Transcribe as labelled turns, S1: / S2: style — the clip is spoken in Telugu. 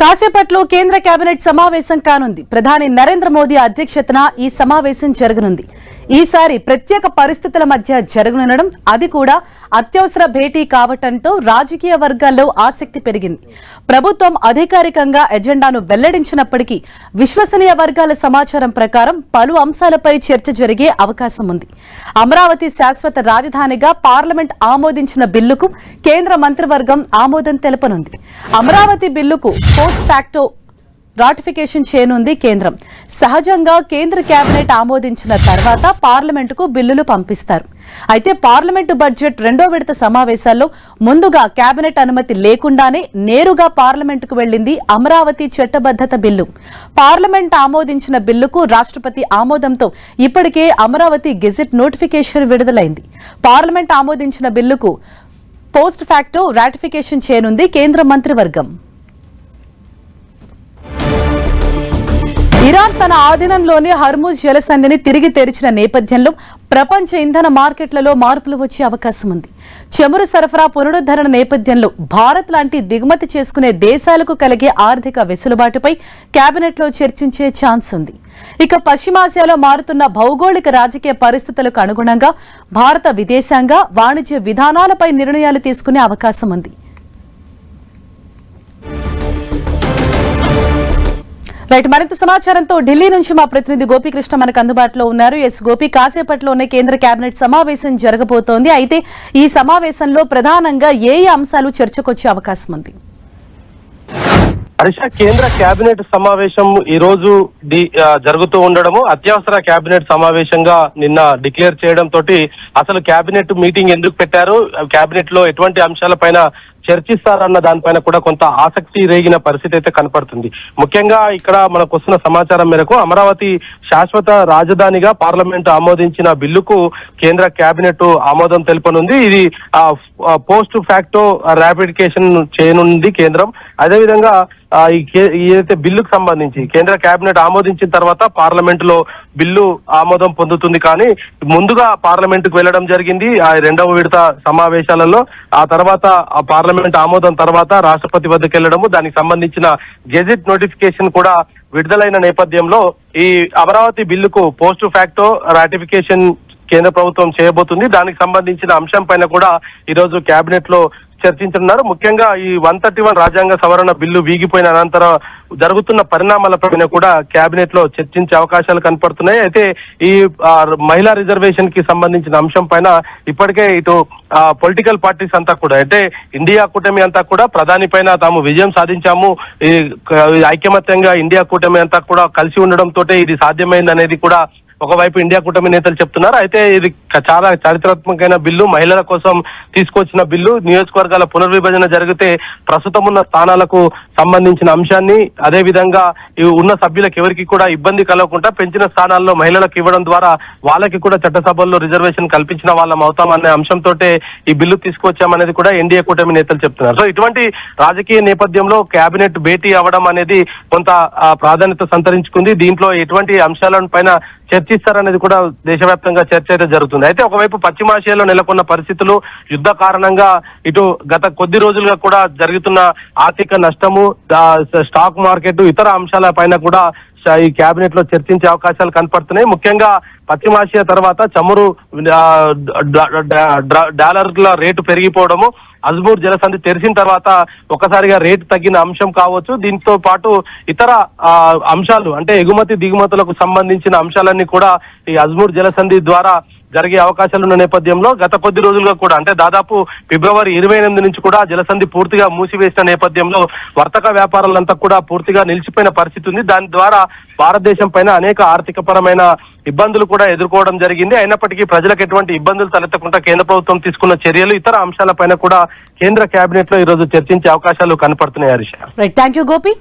S1: కాసేపట్లో కేంద్ర కేబినెట్ సమావేశం కానుంది. ప్రధాని నరేంద్ర మోదీ అధ్యక్షతన ఈ సమావేశం జరగనుంది. ఈసారి ప్రత్యేక పరిస్థితుల మధ్య జరగనుండడం, అది కూడా అత్యవసర భేటీ కావటంతో రాజకీయ వర్గాల్లో ఆసక్తి పెరిగింది. ప్రభుత్వం అధికారికంగా ఎజెండాను వెల్లడించినప్పటికీ విశ్వసనీయ వర్గాల సమాచారం ప్రకారం పలు అంశాలపై చర్చ జరిగే అవకాశం ఉంది. అమరావతి శాశ్వత రాజధానిగా పార్లమెంట్ ఆమోదించిన బిల్లుకు కేంద్ర మంత్రివర్గం ఆమోదం తెలపనుంది. అమరావతి బిల్లుకు పోస్ట్ ఫ్యాక్టో రాటిఫికేషన్ చేయనుంది కేంద్రం. సహజంగా కేంద్ర కేబినెట్ ఆమోదించిన తర్వాత పార్లమెంటుకు బిల్లులు పంపిస్తారు. అయితే పార్లమెంటు బడ్జెట్ రెండో విడత సమావేశాల్లో ముందుగా కేబినెట్ అనుమతి లేకుండానే నేరుగా పార్లమెంటుకు వెళ్లింది అమరావతి చట్టబద్దత బిల్లు. పార్లమెంట్ ఆమోదించిన బిల్లుకు రాష్ట్రపతి ఆమోదంతో ఇప్పటికే అమరావతి గెజెట్ నోటిఫికేషన్ విడుదలైంది. పార్లమెంట్ ఆమోదించిన బిల్లుకు పోస్ట్ ఫ్యాక్టో రాటిఫికేషన్ చేయనుంది కేంద్ర మంత్రివర్గం. ఇరాన్ తన ఆధీనంలోని హర్ముజ్ జలసంధిని తిరిగి తెరిచిన నేపథ్యంలో ప్రపంచ ఇంధన మార్కెట్లలో మార్పులు వచ్చే అవకాశం ఉంది. చమురు సరఫరా పునరుద్ధరణ నేపథ్యంలో భారత్ లాంటి దిగుమతి చేసుకునే దేశాలకు కలిగే ఆర్థిక వెసులుబాటుపై కేబినెట్లో చర్చించే ఛాన్స్ ఉంది. ఇక పశ్చిమాసియాలో మారుతున్న భౌగోళిక రాజకీయ పరిస్థితులకు అనుగుణంగా భారత విదేశాంగ వాణిజ్య విధానాలపై నిర్ణయాలు తీసుకునే అవకాశం ఉంది. రైట్, మరింత సమాచారంతో ఢిల్లీ నుంచి మా ప్రతినిధి గోపీకృష్ణ మనకు అందుబాటులో ఉన్నారు. ఎస్ గోపి, కాసేపట్లోనే కేంద్ర కేబినెట్ సమావేశం జరగబోతోంది. అయితే ఈ సమావేశంలో ప్రధానంగా ఏ అంశాలు చర్చకొచ్చే అవకాశం ఉంది?
S2: హర్ష, కేంద్ర కేబినెట్ సమావేశం ఈ రోజు జరుగుతూ ఉండడము, అత్యవసర కేబినెట్ సమావేశంగా నిన్న డిక్లేర్ చేయడం తోటి అసలు కేబినెట్ మీటింగ్ ఎందుకు పెట్టారు, కేబినెట్ లో ఎటువంటి అంశాలపైన చర్చిస్తారన్న దానిపైన కూడా కొంత ఆసక్తి రేగిన పరిస్థితి అయితే కనపడుతుంది. ముఖ్యంగా ఇక్కడ మనకు వస్తున్న సమాచారం మేరకు అమరావతి శాశ్వత రాజధానిగా పార్లమెంట్ ఆమోదించిన బిల్లుకు కేంద్ర కేబినెట్ ఆమోదం తెలుపనుంది. ఇది పోస్ట్ ఫ్యాక్టో రాటిఫికేషన్ చేయనుంది కేంద్రం. అదేవిధంగా ఏదైతే బిల్లుకు సంబంధించి కేంద్ర కేబినెట్ ఆమోదించిన తర్వాత పార్లమెంట్ లో బిల్లు ఆమోదం పొందుతుంది. కానీ ముందుగా పార్లమెంట్ కు వెళ్లడం జరిగింది ఆ రెండవ విడత సమావేశాలలో. ఆ తర్వాత ఆ పార్లమెంట్ ఆమోదం తర్వాత రాష్ట్రపతి వద్దకు వెళ్లడము, దానికి సంబంధించిన గెజెట్ నోటిఫికేషన్ కూడా విడుదలైన నేపథ్యంలో ఈ అమరావతి బిల్లుకు పోస్ట్ ఫ్యాక్టో రాటిఫికేషన్ కేంద్ర ప్రభుత్వం చేయబోతుంది. దానికి సంబంధించిన అంశం పైన కూడా ఈరోజు కేబినెట్ లో చర్చించనున్నారు. ముఖ్యంగా ఈ 131 రాజ్యాంగ సవరణ బిల్లు వీగిపోయిన అనంతరం జరుగుతున్న పరిణామాలపైన కూడా కేబినెట్ లో చర్చించే అవకాశాలు కనపడుతున్నాయి. అయితే ఈ మహిళా రిజర్వేషన్ కి సంబంధించిన అంశం పైన ఇప్పటికే ఇటు పొలిటికల్ పార్టీస్ అంతా కూడా, అంటే ఇండియా కూటమి అంతా కూడా ప్రధాని పైన తాము విజయం సాధించాము, ఈ ఐకమత్యంగా ఇండియా కూటమి అంతా కూడా కలిసి ఉండడంతో ఇది సాధ్యమైంది అనేది కూడా ఒకవైపు ఇండియా కూటమి నేతలు చెప్తున్నారు. అయితే ఇది చాలా చారిత్రాత్మకమైన బిల్లు, మహిళల కోసం తీసుకొచ్చిన బిల్లు. నియోజకవర్గాల పునర్విభజన జరిగితే ప్రస్తుతం ఉన్న స్థానాలకు సంబంధించిన అంశాన్ని, అదే విధంగా ఉన్న సభ్యులకు ఎవరికి కూడా ఇబ్బంది కలగకుండా పెంచిన స్థానాల్లో మహిళలకు ఇవ్వడం ద్వారా వాళ్ళకి కూడా చట్టసభల్లో రిజర్వేషన్ కల్పించిన వాళ్ళం అవుతామనే అంశంతో ఈ బిల్లు తీసుకొచ్చామనేది కూడా ఎన్డీఏ కూటమి నేతలు చెప్తున్నారు. సో ఇటువంటి రాజకీయ నేపథ్యంలో కేబినెట్ భేటీ అవ్వడం అనేది కొంత ప్రాధాన్యత సంతరించుకుంది. దీంట్లో ఎటువంటి అంశాలను పైన చర్చిస్తారనేది కూడా దేశవ్యాప్తంగా చర్చ అయితే జరుగుతుంది. అయితే ఒకవైపు పశ్చిమాసియాలో నెలకొన్న పరిస్థితులు, యుద్ధ కారణంగా ఇటు గత కొద్ది రోజులుగా కూడా జరుగుతున్న ఆర్థిక నష్టము, స్టాక్ మార్కెట్, ఇతర అంశాల పైన కూడా ఈ కేబినెట్ లో చర్చించే అవకాశాలు కనపడుతున్నాయి. ముఖ్యంగా పశ్చిమాసియా తర్వాత చమురు డాలర్ల రేటు పెరిగిపోవడము, అజ్మూర్ జలసంధి తెరిచిన తర్వాత ఒకసారిగా రేటు తగ్గిన అంశం కావచ్చు. దీంతో పాటు ఇతర అంశాలు, అంటే ఎగుమతి దిగుమతులకు సంబంధించిన అంశాలన్నీ కూడా ఈ అజ్మూర్ జలసంధి ద్వారా జరిగే అవకాశాలున్న నేపథ్యంలో గత కొద్ది రోజులుగా కూడా, అంటే దాదాపు ఫిబ్రవరి 28 నుంచి కూడా జలసంధి పూర్తిగా మూసివేసిన నేపథ్యంలో వర్తక వ్యాపారాలంతా కూడా పూర్తిగా నిలిచిపోయిన పరిస్థితి ఉంది. దాని ద్వారా భారతదేశం పైన అనేక ఆర్థిక పరమైన ఇబ్బందులు కూడా ఎదుర్కోవడం జరిగింది. అయినప్పటికీ ప్రజలకు ఎటువంటి ఇబ్బందులు తలెత్తకుండా కేంద్ర ప్రభుత్వం తీసుకున్న చర్యలు, ఇతర అంశాలపైన కూడా కేంద్ర కేబినెట్ లో ఈ రోజు చర్చించే అవకాశాలు కనపడుతున్నాయి. Harish,
S1: right, thank you Gopi.